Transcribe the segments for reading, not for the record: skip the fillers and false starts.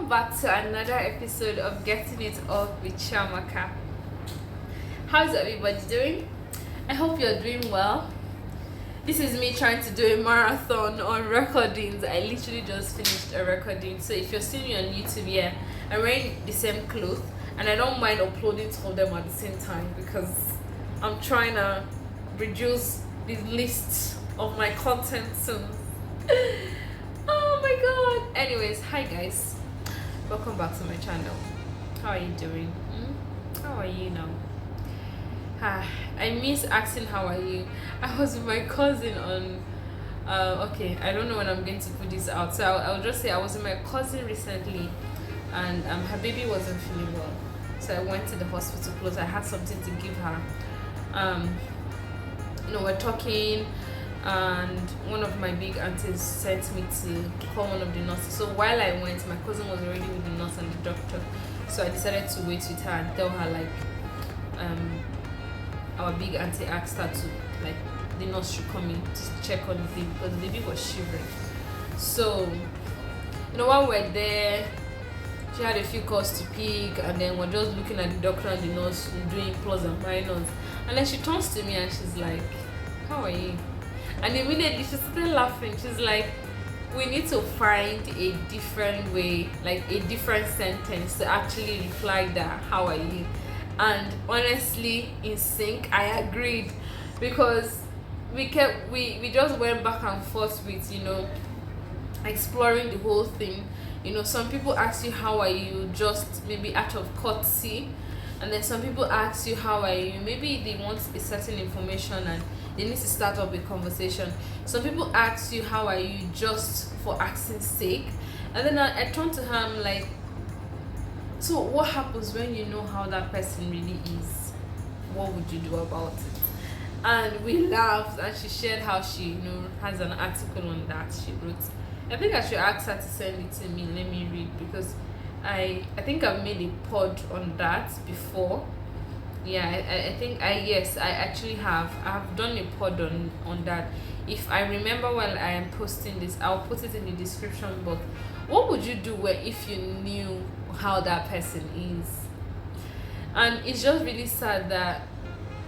welcome back to another episode of Getting It Off with Shamaka. How's everybody doing? I hope you're doing well. This is me trying to do a marathon on recordings. I literally just finished a recording. So if you're seeing me on YouTube, yeah, I'm wearing the same clothes and I don't mind uploading two of them at the same time because I'm trying to reduce the list of my content soon. Oh my god. Anyways, hi guys. Welcome back to my channel. How are you doing? How are you now? I miss asking how are you. I was with my cousin on okay, I don't know when I'm going to put this out, so I'll just say I was with my cousin recently and her baby wasn't feeling well, so I went to the hospital because I had something to give her. We're talking and one of my big aunties sent me to call one of the nurses. So while I went, my cousin was already with the nurse and the doctor, so I decided to wait with her and tell her like our big auntie asked her to, like, the nurse should come in to check on the baby because the baby was shivering. So while we're there, she had a few calls to pick and then we're just looking at the doctor and the nurse doing plus and minus, and then she turns to me and she's like, how are you? And immediately she started laughing. She's like, we need to find a different way, like a different sentence to actually reply that how are you. And honestly, in sync, I agreed, because we just went back and forth with exploring the whole thing. Some people ask you how are you just maybe out of courtesy, and then some people ask you how are you, maybe they want a certain information and they need to start up a conversation. Some people ask you how are you just for asking sake, and then I turned to her, I'm like, so what happens when you know how that person really is? What would you do about it? And we laughed and she shared how she has an article on that she wrote. I think I should ask her to send it to me. Let me read, because I think I've made a pod on that before. Yeah, I think I actually have. I've done a pod on that. If I remember while I am posting this, I'll put it in the description box. What would you do if you knew how that person is? And it's just really sad that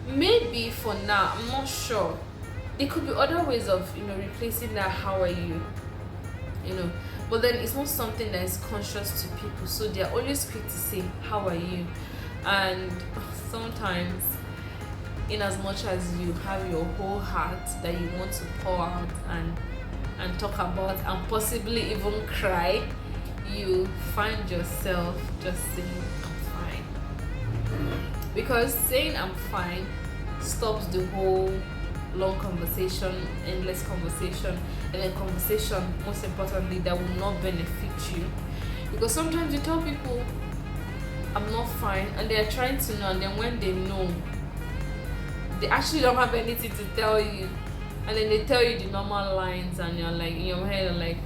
maybe for now, I'm not sure, there could be other ways of replacing that how are you, but then it's not something that is conscious to people, so they're always quick to say how are you. And sometimes, in as much as you have your whole heart that you want to pour out and talk about and possibly even cry, you find yourself just saying I'm fine, because saying I'm fine stops the whole long conversation, endless conversation, and then conversation, most importantly, that will not benefit you. Because sometimes you tell people I'm not fine and they're trying to know, and then when they know, they actually don't have anything to tell you, and then they tell you the normal lines and you're like, in your head, you're like,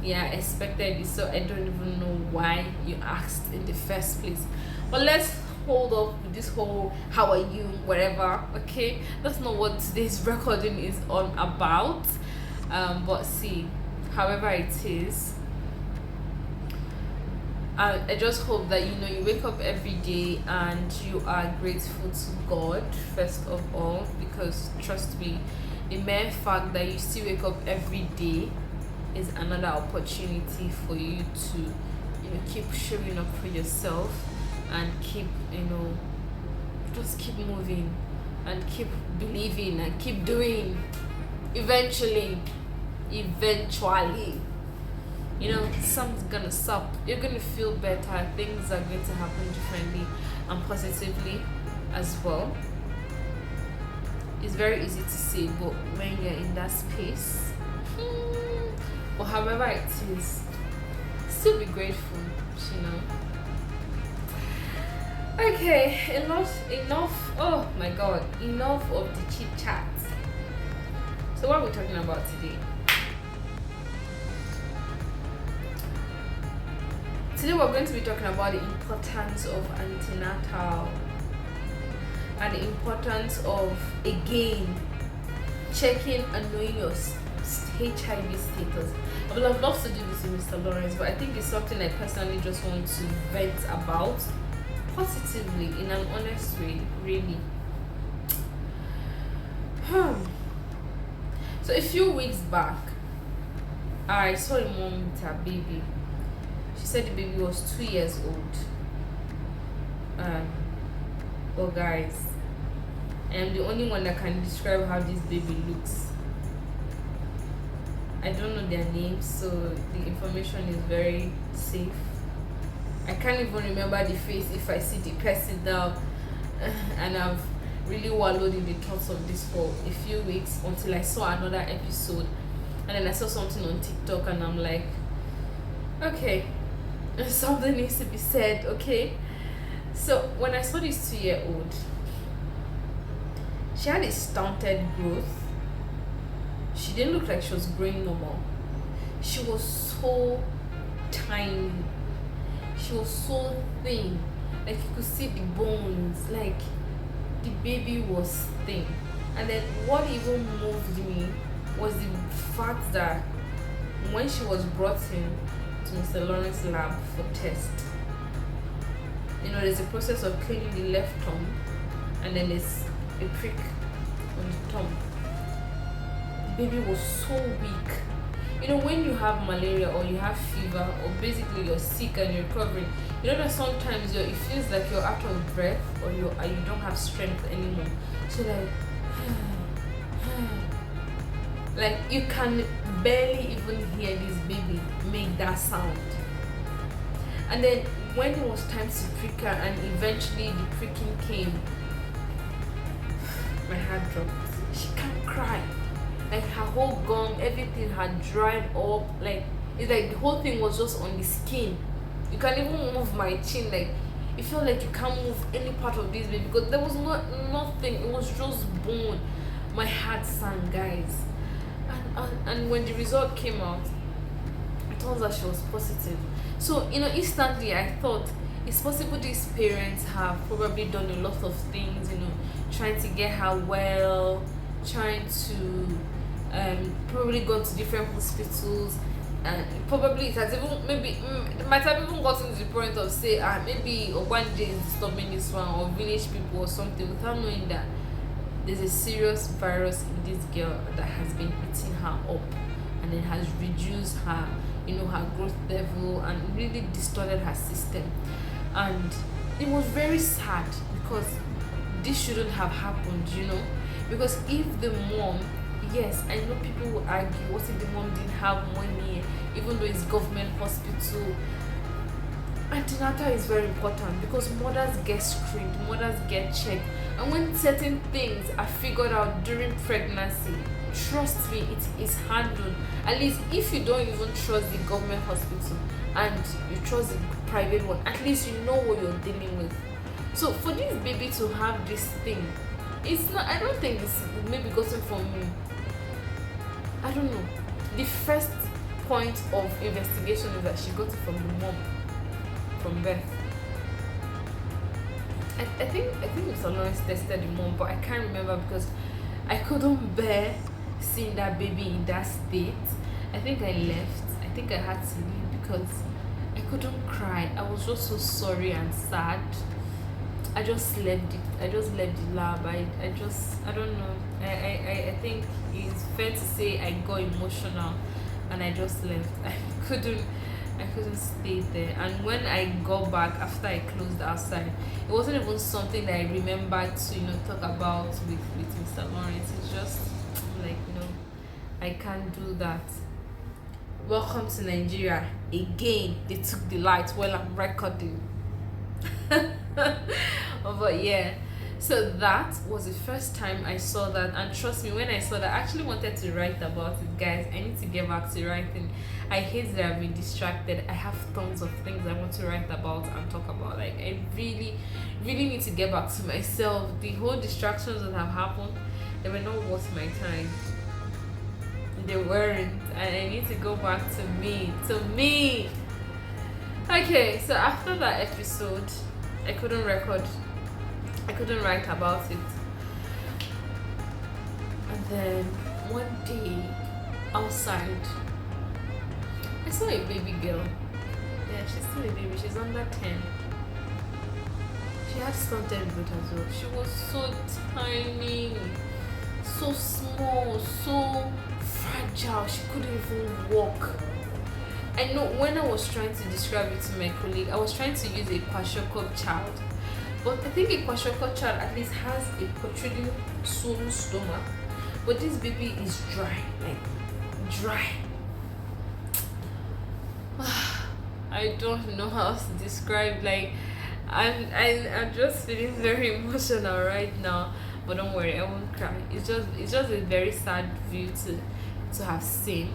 yeah, I expected it, so I don't even know why you asked in the first place. But let's hold up with this whole how are you whatever. Okay, that's not what today's recording is all about. But see, however it is, I just hope that you wake up every day and you are grateful to God first of all, because trust me, the mere fact that you still wake up every day is another opportunity for you to keep showing up for yourself and keep just keep moving and keep believing and keep doing. Eventually something's gonna stop, you're gonna feel better, things are going to happen differently and positively as well. It's very easy to say, but when you're in that space, or however it is, still be grateful. Okay, enough. Oh my god, enough of the chit chat. So what are we talking about today? Today we're going to be talking about the importance of antenatal and the importance of, again, checking and knowing HIV status. I would have loved to do this with Mr. Lawrence, but I think it's something I personally just want to vent about positively in an honest way, really. So a few weeks back, I saw a mom with her baby. She said the baby was 2 years old. Oh guys, I am the only one that can describe how this baby looks. I don't know their names, so the information is very safe. I can't even remember the face if I see the person now, and I've really wallowed in the thoughts of this for a few weeks until I saw another episode, and then I saw something on TikTok, and I'm like, okay, something needs to be said, okay? So when I saw this 2-year-old, she had a stunted growth. She didn't look like she was growing normal. She was so tiny. She was so thin. Like you could see the bones. Like the baby was thin. And then what even moved me was the fact that when she was brought in to Mr. Lawrence's lab for test, there's a process of cleaning the left thumb, and then there's a prick on the thumb. The baby was so weak. When you have malaria or you have fever, or basically you're sick and you're recovering, that sometimes it feels like you're out of breath, or you don't have strength anymore. So like you can barely even hear this baby make that sound. And then when it was time to prick her, and eventually the pricking came, my heart dropped. She can't cry. Like her whole gum, everything had dried up. Like it's like the whole thing was just on the skin. You can't even move my chin. Like it felt like you can't move any part of this baby because there was nothing. It was just bone. My heart sank, guys. And when the result came out, it turns out she was positive. So instantly I thought it's possible these parents have probably done a lot of things, trying to get her well, trying to probably gone to different hospitals, and probably it has even it might have even gotten to the point of say maybe one day is disturbing this one, or village people or something, without knowing that there's a serious virus in this girl that has been eating her up, and it has reduced her her growth level and really distorted her system. And it was very sad because this shouldn't have happened, because if the mom, yes, I know people will argue, what if the mom didn't have money, even though it's government hospital? Antenatal is very important because mothers get screened, mothers get checked, and when certain things are figured out during pregnancy, trust me, it is handled. At least if you don't even trust the government hospital and you trust the private one, at least you know what you're dealing with. So for this baby to have this thing, it's not, I don't think it's maybe gotten from me. I don't know. The first point of investigation is that she got it from the mom, from birth. I think Mr. Lawrence tested the mom, but I can't remember because I couldn't bear seeing that baby in that state. I think I left. I think I had to leave because I couldn't cry. I was just so sorry and sad. I just left the lab. I don't know. I think it's fair to say I got emotional and I just left. I couldn't stay there. And when I got back after I closed outside, it wasn't even something that I remembered to talk about with Mr. Lawrence. It's just like I can't do that. Welcome to Nigeria again. They took the light while I'm recording. But yeah, so that was the first time I saw that, and trust me, when I saw that, I actually wanted to write about it, guys. I need to get back to writing. I hate that I've been distracted. I have tons of things I want to write about and talk about. Like I really need to get back to myself. The whole distractions that have happened, they were not worth my time. They weren't, and I need to go back to me. Okay, so after that episode, I couldn't write about it. And then one day, outside, I saw a baby girl. Yeah, she's still a baby. She's under 10. She had stunted growth as well. She was so tiny, so small, so fragile. She couldn't even walk. I know when I was trying to describe it to my colleague, I was trying to use a kwashiorkor child. But I think a kwashiorkor child at least has a protruding swollen stomach. But this baby is dry, like dry. I don't know how to describe, like I'm just feeling very emotional right now. But don't worry, I won't cry. It's just a very sad view to have seen.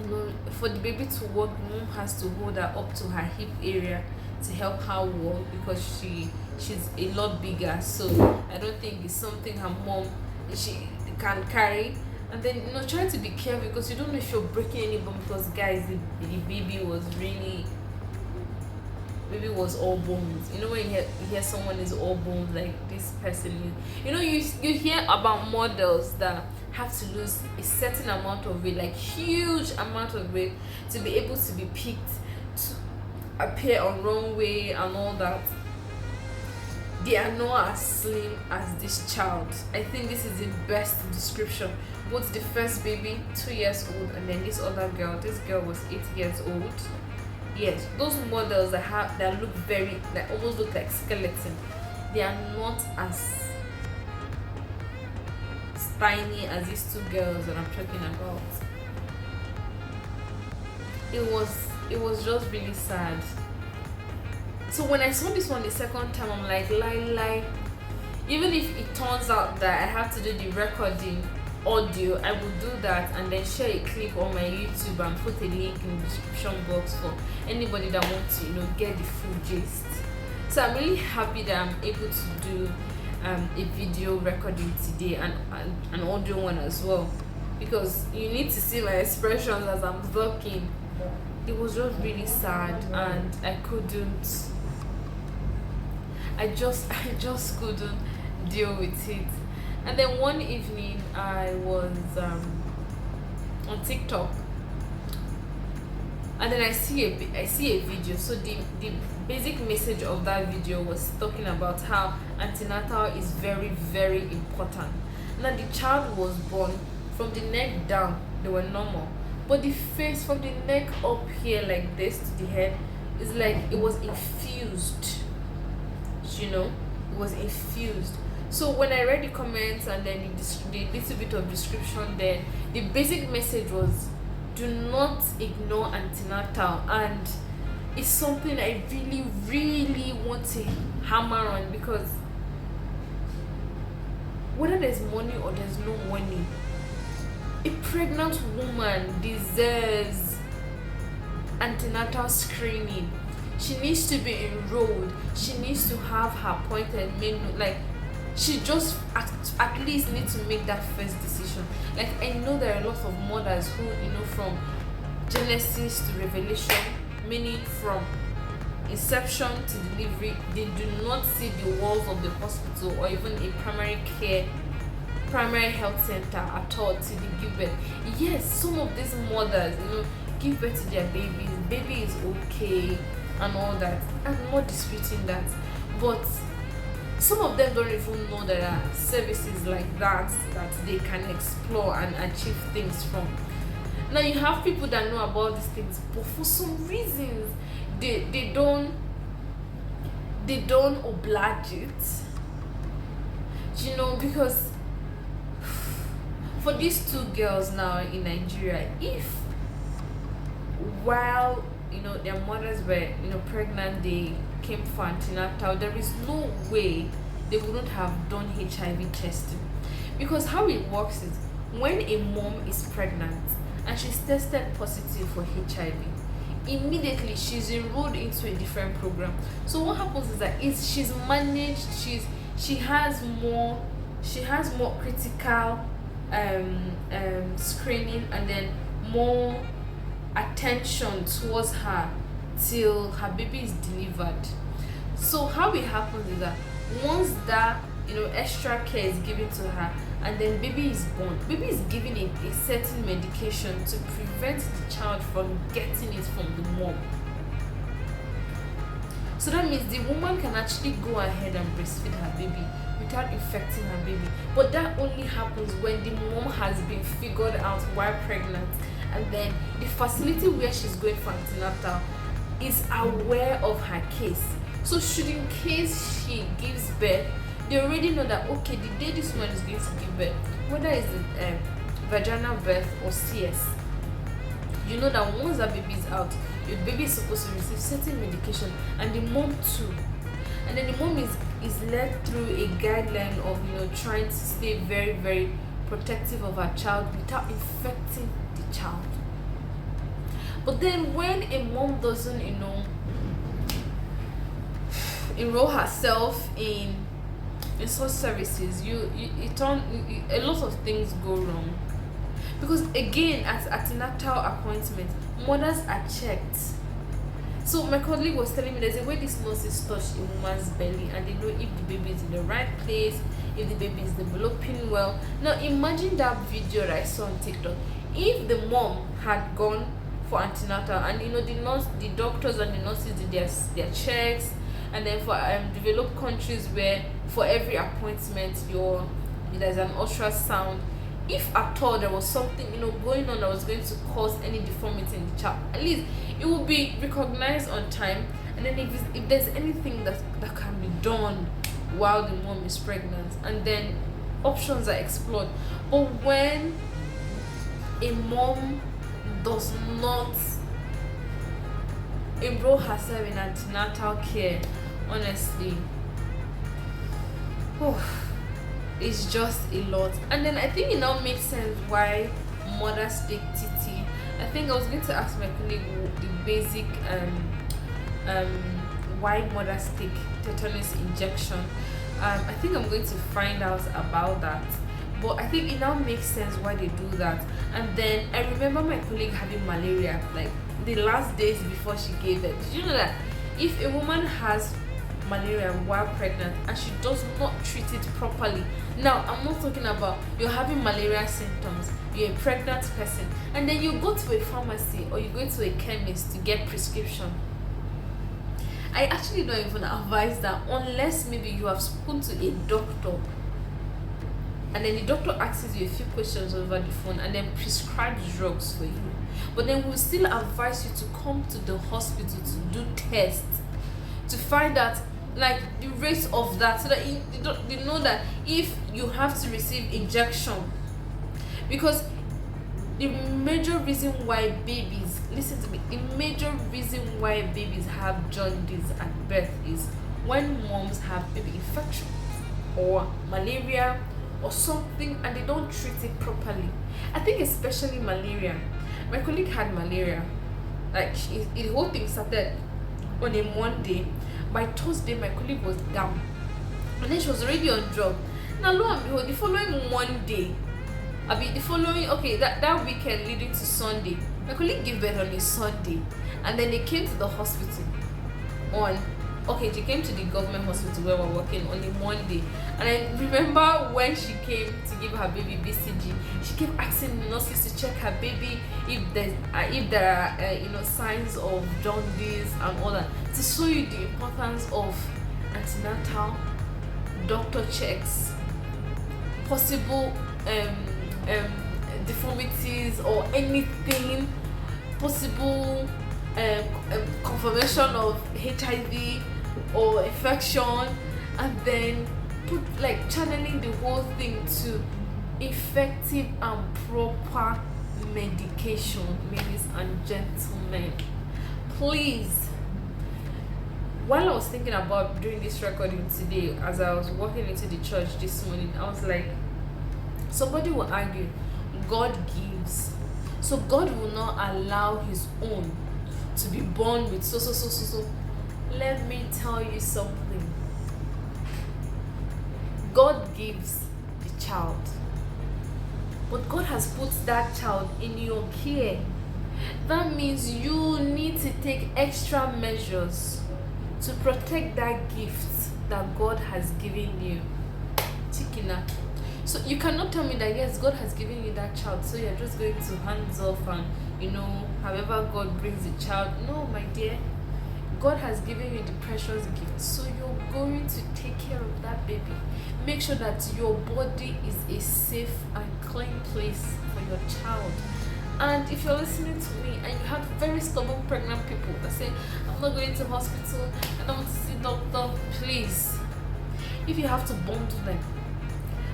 You know, for the baby to walk, the mom has to hold her up to her hip area to help her walk because she's a lot bigger. So I don't think it's something her mom she can carry. And then try to be careful because you don't know if you're breaking any bone because guys, the baby was all bones. When you hear someone is all bones, like this person is, you hear about models that have to lose a certain amount of weight, like huge amount of weight, to be able to be picked to appear on runway and all that. They are not as slim as this child. I think this is the best description. Both the first baby, 2 years old, and then this other girl. This girl was 8 years old. Yes, those models that look that almost look like skeleton. They are not as tiny as these two girls that I'm talking about. It was just really sad. So when I saw this one the second time, I'm like, lie. Even if it turns out that I have to do the recording audio, I will do that and then share a clip on my YouTube and put a link in the description box for anybody that wants to, get the full gist. So I'm really happy that I'm able to do a video recording today and an audio one as well, because you need to see my expressions as I'm talking. It was just really sad and I just couldn't deal with it. And then one evening I was on TikTok, and then I see a video. So the basic message of that video was talking about how antenatal is very, very important. Now the child was born from the neck down, they were normal, but the face from the neck up here like this to the head is like it was infused. It was infused. So when I read the comments and then the little bit of description there, the basic message was, do not ignore antenatal. And it's something I really, really want to hammer on, because whether there's money or there's no money, a pregnant woman deserves antenatal screening. She needs to be enrolled. She needs to have her appointed menu. Like, she just at least need to make that first decision. Like, I know there are a lot of mothers who, from Genesis to Revelation, meaning from inception to delivery, they do not see the walls of the hospital or even a primary health center at all till they give birth. Yes, some of these mothers, give birth to their babies. Baby is okay and all that. I'm not disputing that, but some of them don't even know there are services like that they can explore and achieve things from. Now you have people that know about these things, but for some reasons they don't oblige it. Because for these two girls now in Nigeria, if while their mothers were pregnant, they came for antenatal, there is no way they wouldn't have done HIV testing. Because how it works is, when a mom is pregnant and she's tested positive for HIV, immediately she's enrolled into a different program. So what happens is that she's managed, she has more critical screening, and then more attention towards her till her baby is delivered. So how it happens is that once that extra care is given to her and then baby is born. Baby is given a certain medication to prevent the child from getting it from the mom. So that means the woman can actually go ahead and breastfeed her baby without infecting her baby. But that only happens when the mom has been figured out while pregnant, and then the facility where she's going for antenatal is aware of her case. So should in case she gives birth, they already know that okay, the day this woman is going to give birth, whether it's vaginal birth or CS, you know that once that baby is out, your baby is supposed to receive certain medication, and the mom too. And then the mom is led through a guideline of trying to stay very, very protective of her child without infecting the child. But then when a mom doesn't enroll herself in such services, a lot of things go wrong. Because again, at antenatal appointment, mothers are checked. So my colleague was telling me there's a way these nurses touch a woman's belly and they know if the baby is in the right place, if the baby is developing well. Now imagine that video that I saw on TikTok. If the mom had gone for antenatal and the doctors and the nurses did their checks, and then for developed countries where for every appointment there's an ultrasound, if at all there was something going on that was going to cause any deformity in the child, at least it will be recognized on time. And then if there's anything that can be done while the mom is pregnant, and then options are explored. But when a mom does not enroll herself in antenatal care, honestly, it's just a lot. And then I think it now makes sense why mothers take TT. I think I was going to ask my colleague the basic why mothers take tetanus injection. I think I'm going to find out about that. But I think it now makes sense why they do that. And then I remember my colleague having malaria like the last days before she gave it. Did you know that if a woman has malaria while pregnant and she does not treat it properly, now I'm not talking about you're having malaria symptoms, you're a pregnant person, and then you go to a pharmacy or you go to a chemist to get prescription, I actually don't even advise that unless maybe you have spoken to a doctor and then the doctor asks you a few questions over the phone and then prescribes drugs for you. But then we'll still advise you to come to the hospital to do tests to find out like the rate of that, so that you know that if you have to receive injection. Because the major reason why babies, listen to me, the major reason why babies have jaundice at birth is when moms have maybe infection or malaria or something and they don't treat it properly. I think especially malaria. My colleague had malaria. Like the whole thing started on a Monday. By Thursday, my colleague was down, and then she was already on drug. Now, lo and behold, the following Monday, that weekend leading to Sunday, my colleague gave birth on a Sunday, and then they came to the hospital she came to the government hospital where we're working on a Monday. And I remember when she came to give her baby BCG, she kept asking the nurses to check her baby if there are signs of jaundice and all that, to show you the importance of antenatal, doctor checks, possible deformities or anything, possible confirmation of HIV or infection, and then channeling the whole thing to effective and proper medication. Ladies and gentlemen, please, while I was thinking about doing this recording today, as I was walking into the church this morning, I was like, somebody will argue God gives, so God will not allow his own to be born with so. Let me tell you something. God gives the child, but God has put that child in your care. That means you need to take extra measures to protect that gift that God has given you. Chikina, So you cannot tell me that yes, God has given you that child, so you're just going to hands off and however God brings the child. No, my dear, God has given you the precious gift, so you're going to take care of that baby. Make sure that your body is a safe and clean place for your child. And if you're listening to me and you have very stubborn pregnant people that say, I'm not going to hospital, I don't want to see doctor, please. If you have to bundle them,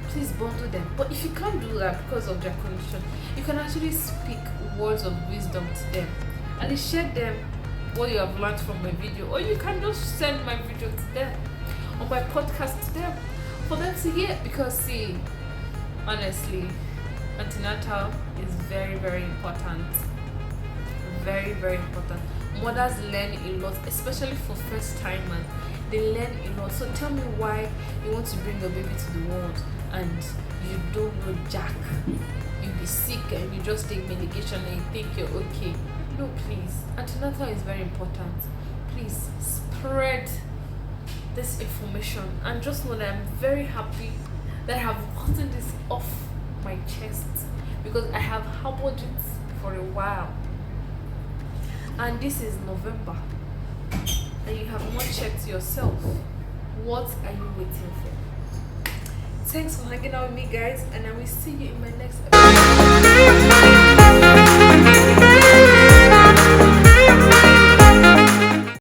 please bundle them. But if you can't do that because of their condition, you can actually speak words of wisdom to them and share them what you have learned from my video, or you can just send my video to them or my podcast to them for them to hear. Because see, honestly, antenatal is very, very important. Very, very important. Mothers learn a lot, especially for first timers. They learn a lot. So tell me why you want to bring your baby to the world and you don't know jack. You be sick and you just take medication and you think you're okay. No, please. Antenatal is very important. Please spread this information and just know that I'm very happy that I have gotten this off my chest, because I have harbored it for a while. And this is November and you have not checked yourself. What are you waiting for? Thanks for hanging out with me, guys, and I will see you in my next episode.